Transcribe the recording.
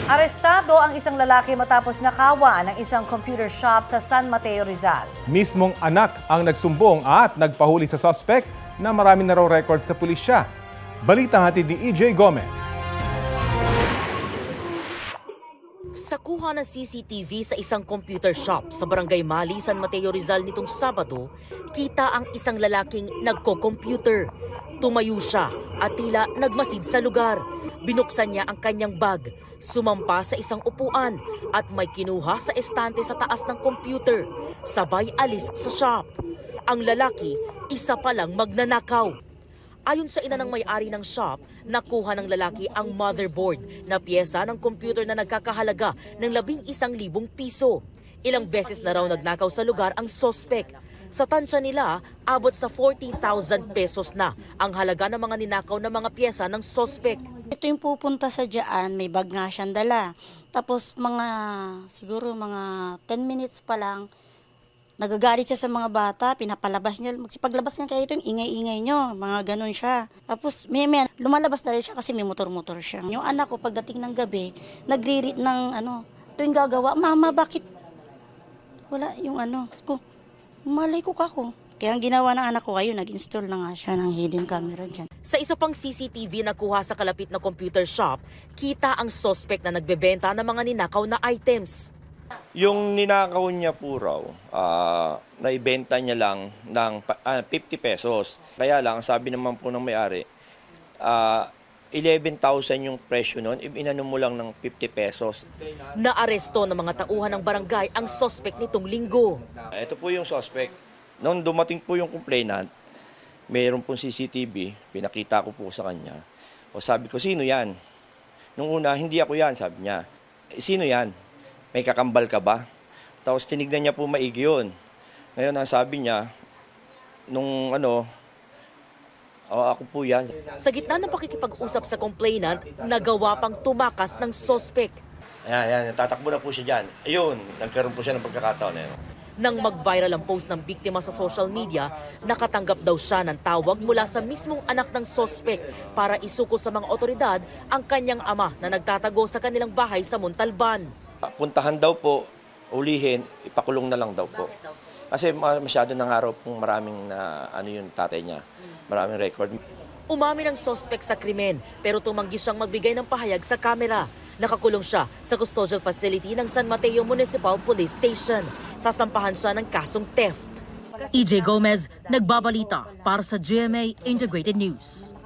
Arestado ang isang lalaki matapos nakawa ng isang computer shop sa San Mateo, Rizal. Mismong anak ang nagsumbong at nagpahuli sa suspect na marami na raw record sa pulisya. Balita hatid ni EJ Gomez. Sa kuha ng CCTV sa isang computer shop sa Barangay Mali, San Mateo, Rizal nitong Sabado, kita ang isang lalaking nagko-computer. Tumayo siya at tila nagmasid sa lugar. Binuksan niya ang kanyang bag, sumampa sa isang upuan at may kinuha sa estante sa taas ng computer. Sabay alis sa shop. Ang lalaki, isa pa lang magnanakaw. Ayon sa ina ng may-ari ng shop, nakuha ng lalaki ang motherboard na piyesa ng computer na nagkakahalaga ng 11,000 piso. Ilang beses na raw nagnakaw sa lugar ang suspect. Sa tansya nila, abot sa 40,000 pesos na ang halaga ng mga ninakaw na mga piyesa ng suspect. Ito yung pupunta sa dyan, may bag nga siyang dala. Tapos siguro mga 10 minutes pa lang, nagagalit siya sa mga bata, pinapalabas niya. Magsipaglabas nga kayo ito, yung ingay-ingay nyo, mga ganun siya. Tapos may lumalabas na rin siya kasi may motor-motor siya. Yung anak ko pagdating ng gabi, nagririt ng ito yung gagawa, mama bakit wala yung malay ko kako. Kaya ang ginawa ng anak ko kayo, nag-install na nga siya ng hidden camera dyan. Sa isa pang CCTV na kuha sa kalapit na computer shop, kita ang suspect na nagbebenta ng mga ninakaw na items. Yung ninakaw niya po raw, naibenta niya lang ng 50 pesos. Kaya lang, sabi naman po ng may-ari, 11,000 yung presyo nun, inano mo lang ng 50 pesos. Naaresto ng mga tauhan ng barangay ang suspect nitong linggo. Ito po yung suspect. Noong dumating po yung complainant, mayroon pong CCTV, pinakita ko po sa kanya. O sabi ko, sino yan? Nung una, hindi ako yan, sabi niya. Sino yan? May kakambal ka ba? Tapos tinignan niya po maigi yun. Ngayon, ang sabi niya, nung ako po yan. Sa gitna ng pakikipag-usap sa complainant, nagawa pang tumakas ng suspect. Ayan, tatakbo na po siya dyan. Ayun, nagkaroon po siya ng pagkakataon na yun. Nang mag-viral ang post ng biktima sa social media, nakatanggap daw siya ng tawag mula sa mismong anak ng suspect para isuko sa mga otoridad ang kanyang ama na nagtatago sa kanilang bahay sa Montalban. Puntahan daw po, ulihin, ipakulong na lang daw po. Kasi masyado ng araw pong maraming yung tatay niya, maraming record. Umamin ang suspect sa krimen pero tumanggi siyang magbigay ng pahayag sa kamera. Nakakulong siya sa custodial facility ng San Mateo Municipal Police Station. Sasampahan siya ng kasong theft. EJ Gomez, nagbabalita para sa GMA Integrated News.